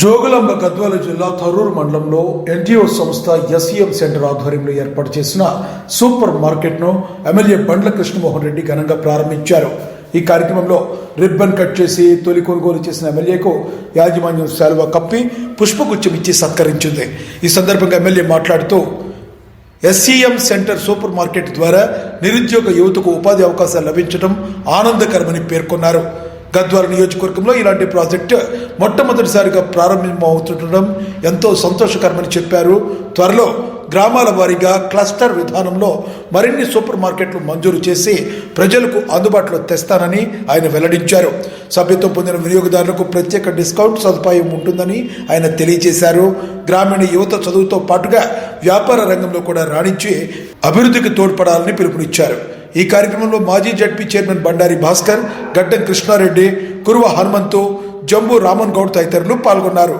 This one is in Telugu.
జోగులాంబ గద్వాల జిల్లా థరూర్ మండలంలో ఎన్జిఓ సంస్థ ఎస్ఈఎం సెంటర్ ఆధ్వర్యంలో ఏర్పాటు చేసిన సూపర్ మార్కెట్ను ఎమ్మెల్యే బండ్ల కృష్ణమోహన్ రెడ్డి ఘనంగా ప్రారంభించారు. ఈ కార్యక్రమంలో రిబ్బన్ కట్ చేసి తొలి కొనుగోలు చేసిన ఎమ్మెల్యేకు యాజమాన్యం శాలువా కప్పి పుష్పగుచ్చం ఇచ్చి సత్కరించింది. ఈ సందర్భంగా ఎమ్మెల్యే మాట్లాడుతూ ఎస్ఈఎం సెంటర్ సూపర్ మార్కెట్ ద్వారా నిరుద్యోగ యువతకు ఉపాధి అవకాశాలు లభించడం ఆనందకరమని పేర్కొన్నారు. గద్వాల నియోజకవర్గంలో ఇలాంటి ప్రాజెక్టు మొట్టమొదటిసారిగా ప్రారంభమవుతుండడం ఎంతో సంతోషకరమని చెప్పారు. త్వరలో గ్రామాల వారీగా క్లస్టర్ విధానంలో మరిన్ని సూపర్ మార్కెట్లు మంజూరు చేసి ప్రజలకు అందుబాటులో తెస్తానని ఆయన వెల్లడించారు. సభ్యత్వం పొందిన వినియోగదారులకు ప్రత్యేక డిస్కౌంట్ సదుపాయం ఉంటుందని ఆయన తెలియజేశారు. గ్రామీణ యువత చదువుతో పాటుగా వ్యాపార రంగంలో కూడా రాణించి అభివృద్ధికి తోడ్పడాలని పిలుపునిచ్చారు. ఈ కార్యక్రమంలో మాజీ జడ్పీ చైర్మన్ బండారి భాస్కర్, గడ్డం కృష్ణారెడ్డి, కురువ హనుమంతు, జంబు రామన్ గౌడ్ తదితరులు పాల్గొన్నారు.